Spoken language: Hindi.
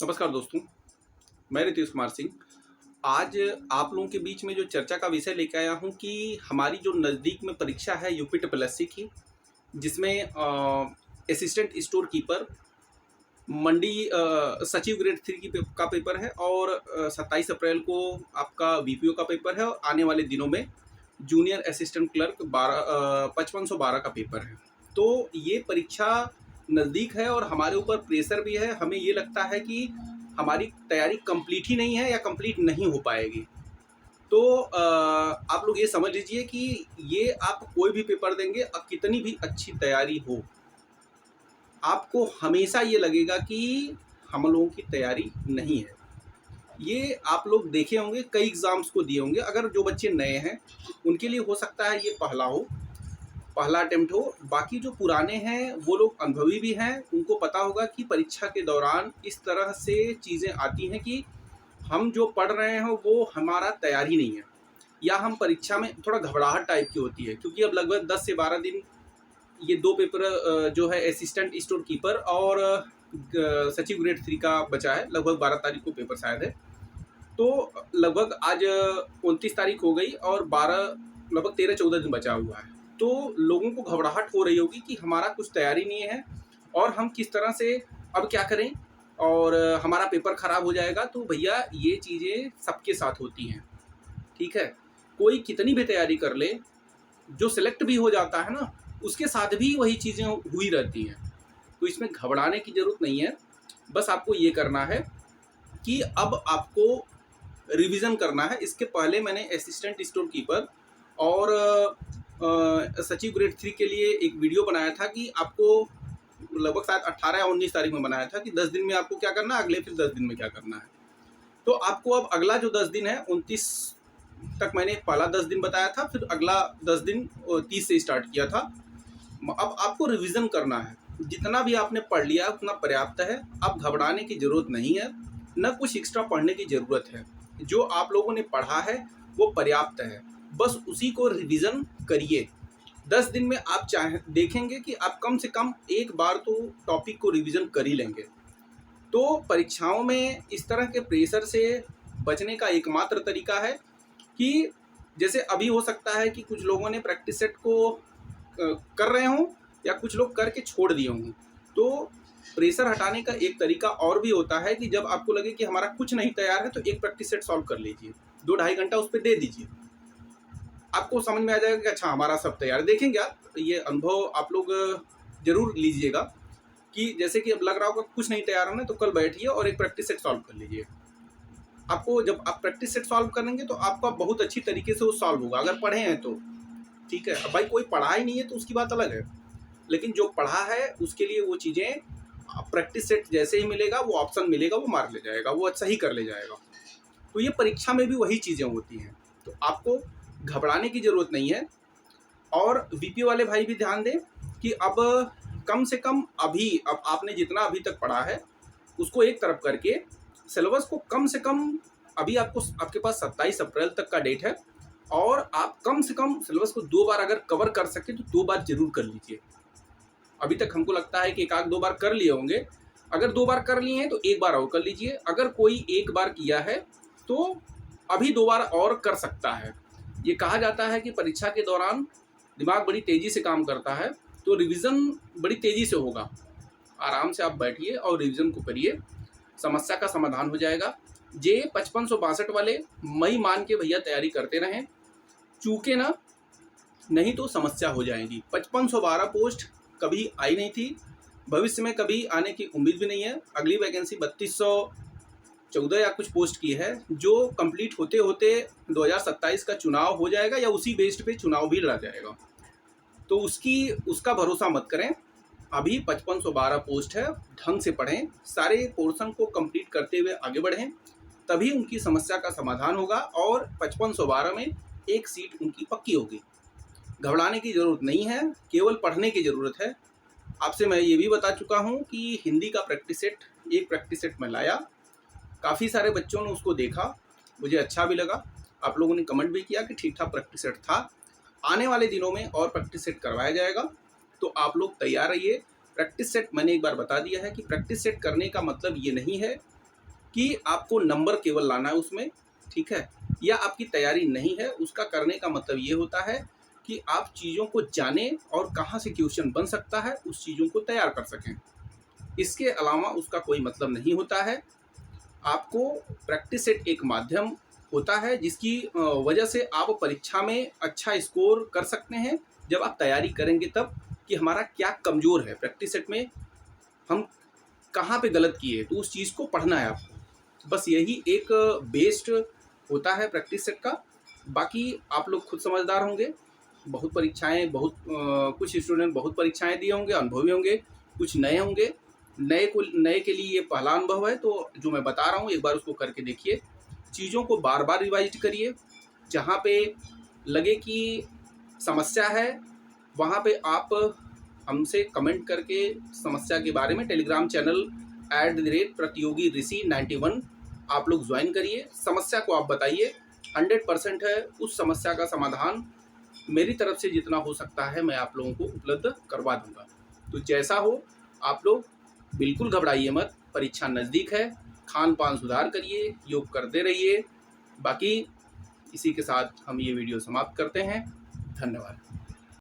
नमस्कार दोस्तों, मैं रितेश कुमार सिंह। आज आप लोगों के बीच में जो चर्चा का विषय लेकर आया हूं कि हमारी जो नज़दीक में परीक्षा है यूपी ट्रिपल की, जिसमें असिस्टेंट स्टोर कीपर मंडी सचिव ग्रेड 3 का पेपर है और 27 अप्रैल को आपका वीपीओ का पेपर है और आने वाले दिनों में जूनियर असिस्टेंट क्लर्क 5512 का पेपर है। तो ये परीक्षा नज़दीक है और हमारे ऊपर प्रेशर भी है। हमें ये लगता है कि हमारी तैयारी कंप्लीट ही नहीं है या कंप्लीट नहीं हो पाएगी। तो आप लोग ये समझ लीजिए कि ये आप कोई भी पेपर देंगे, अब कितनी भी अच्छी तैयारी हो, आपको हमेशा ये लगेगा कि हम लोगों की तैयारी नहीं है। ये आप लोग देखे होंगे, कई एग्ज़ाम्स को दिए होंगे। अगर जो बच्चे नए हैं उनके लिए हो सकता है ये पहला अटेम्प्ट हो। बाकी जो पुराने हैं वो लोग अनुभवी भी हैं, उनको पता होगा कि परीक्षा के दौरान इस तरह से चीज़ें आती हैं कि हम जो पढ़ रहे हैं वो हमारा तैयार ही नहीं है, या हम परीक्षा में थोड़ा घबराहट टाइप की होती है। क्योंकि अब लगभग 10 से 12 दिन ये दो पेपर जो है असिस्टेंट स्टोर कीपर और सचिव ग्रेड 3 का बचा है। लगभग 12 तारीख को पेपर शायद है। तो लगभग आज 29 तारीख हो गई और लगभग 13-14 दिन बचा हुआ है। तो लोगों को घबराहट हो रही होगी कि हमारा कुछ तैयारी नहीं है और हम किस तरह से अब क्या करें और हमारा पेपर ख़राब हो जाएगा। तो भैया ये चीज़ें सबके साथ होती हैं, ठीक है। कोई कितनी भी तैयारी कर ले, जो सिलेक्ट भी हो जाता है ना, उसके साथ भी वही चीज़ें हुई रहती हैं। तो इसमें घबराने की ज़रूरत नहीं है। बस आपको ये करना है कि अब आपको रिवीजन करना है। इसके पहले मैंने असिस्टेंट स्टोर कीपर और सचिव ग्रेड 3 के लिए एक वीडियो बनाया था कि आपको लगभग शायद 18 या 19 तारीख में बनाया था कि 10 दिन में आपको क्या करना है, अगले फिर 10 दिन में क्या करना है। तो आपको अब अगला जो 10 दिन है 29 तक मैंने पहला 10 दिन बताया था, फिर अगला 10 दिन 30 से स्टार्ट किया था। अब आपको रिवीजन करना है। जितना भी आपने पढ़ लिया उतना पर्याप्त है। अब घबराने की ज़रूरत नहीं है, न कुछ एक्स्ट्रा पढ़ने की ज़रूरत है। जो आप लोगों ने पढ़ा है वो पर्याप्त है, बस उसी को रिवीजन करिए। 10 दिन में आप देखेंगे कि आप कम से कम एक बार तो टॉपिक को रिवीजन कर ही लेंगे। तो परीक्षाओं में इस तरह के प्रेशर से बचने का एकमात्र तरीका है कि जैसे अभी हो सकता है कि कुछ लोगों ने प्रैक्टिस सेट को कर रहे हों या कुछ लोग करके छोड़ दिए हों। तो प्रेशर हटाने का एक तरीका और भी होता है कि जब आपको लगे कि हमारा कुछ नहीं तैयार है तो एक प्रैक्टिस सेट सॉल्व कर लीजिए, 2-2.5 घंटा उस पर दे दीजिए। आपको समझ में आ जाएगा कि अच्छा हमारा सब तैयार है। देखेंगे आप, ये अनुभव आप लोग जरूर लीजिएगा कि जैसे कि अब लग रहा होगा कुछ नहीं तैयार है ना, तो कल बैठिए और एक प्रैक्टिस सेट सॉल्व कर लीजिए। आपको जब आप प्रैक्टिस सेट सॉल्व करेंगे तो आपका बहुत अच्छी तरीके से वो सॉल्व होगा, अगर पढ़े हैं तो, ठीक है। अब भाई कोई पढ़ा ही नहीं है तो उसकी बात अलग है, लेकिन जो पढ़ा है उसके लिए वो चीज़ें प्रैक्टिस सेट जैसे ही मिलेगा, वो ऑप्शन मिलेगा, वो मार ले जाएगा, वो अच्छा ही कर ले जाएगा। तो ये परीक्षा में भी वही चीज़ें होती हैं, तो आपको घबराने की ज़रूरत नहीं है। और वीपीओ वाले भाई भी ध्यान दें कि अब कम से कम अब आपने जितना अभी तक पढ़ा है उसको एक तरफ करके सिलेबस को कम से कम, अभी आपके पास 27 अप्रैल तक का डेट है और आप कम से कम सिलेबस को 2 बार अगर कवर कर सके तो 2 बार जरूर कर लीजिए। अभी तक हमको लगता है कि एक आध 2 बार कर लिए होंगे, अगर 2 बार कर लिए हैं तो 1 बार और कर लीजिए। अगर कोई 1 बार किया है तो अभी 2 बार और कर सकता है। ये कहा जाता है कि परीक्षा के दौरान दिमाग बड़ी तेज़ी से काम करता है, तो रिवीजन बड़ी तेज़ी से होगा। आराम से आप बैठिए और रिवीजन को करिए, समस्या का समाधान हो जाएगा। जे 5562 वाले मई मान के भैया तैयारी करते रहें, चूके ना, नहीं तो समस्या हो जाएगी। 5512 पोस्ट कभी आई नहीं थी, भविष्य में कभी आने की उम्मीद भी नहीं है। अगली वैकेंसी 3214 या कुछ पोस्ट की है, जो कंप्लीट होते होते 2027 का चुनाव हो जाएगा या उसी बेस्ड पे चुनाव भी लड़ा जाएगा। तो उसका भरोसा मत करें। अभी 5512 पोस्ट है, ढंग से पढ़ें, सारे पोर्शन को कंप्लीट करते हुए आगे बढ़ें, तभी उनकी समस्या का समाधान होगा और 5512 में एक सीट उनकी पक्की होगी। घबराने की ज़रूरत नहीं है, केवल पढ़ने की ज़रूरत है। आपसे मैं ये भी बता चुका हूँ कि हिंदी का एक प्रैक्टिस सेट मैं लाया, काफ़ी सारे बच्चों ने उसको देखा, मुझे अच्छा भी लगा। आप लोगों ने कमेंट भी किया कि ठीक ठाक प्रैक्टिस सेट था। आने वाले दिनों में और प्रैक्टिस सेट करवाया जाएगा, तो आप लोग तैयार रहिए। प्रैक्टिस सेट मैंने एक बार बता दिया है कि प्रैक्टिस सेट करने का मतलब ये नहीं है कि आपको नंबर केवल लाना है उसमें, ठीक है, या आपकी तैयारी नहीं है। उसका करने का मतलब ये होता है कि आप चीज़ों को जानें और कहाँ से क्वेश्चन बन सकता है उस चीज़ों को तैयार कर सकें। इसके अलावा उसका कोई मतलब नहीं होता है। आपको प्रैक्टिस सेट एक माध्यम होता है जिसकी वजह से आप परीक्षा में अच्छा स्कोर कर सकते हैं। जब आप तैयारी करेंगे तब कि हमारा क्या कमज़ोर है प्रैक्टिस सेट में, हम कहाँ पे गलत किए, तो उस चीज़ को पढ़ना है आपको। बस यही एक बेस्ड होता है प्रैक्टिस सेट का। बाकी आप लोग खुद समझदार होंगे। बहुत परीक्षाएं, कुछ स्टूडेंट बहुत परीक्षाएं दिए होंगे, अनुभवी होंगे, कुछ नए होंगे। नए के लिए ये पहला अनुभव है, तो जो मैं बता रहा हूँ एक बार उसको करके देखिए। चीज़ों को बार बार रिवाइज करिए। जहाँ पे लगे कि समस्या है वहाँ पे आप हमसे कमेंट करके समस्या के बारे में टेलीग्राम चैनल @प्रतियोगी ऋषि 91 आप लोग ज्वाइन करिए। समस्या को आप बताइए, 100% है उस समस्या का समाधान मेरी तरफ से जितना हो सकता है मैं आप लोगों को उपलब्ध करवा दूंगा। तो जैसा हो आप लोग बिल्कुल घबराइए मत, परीक्षा नज़दीक है। खान पान सुधार करिए, योग करते रहिए। बाकी इसी के साथ हम ये वीडियो समाप्त करते हैं। धन्यवाद।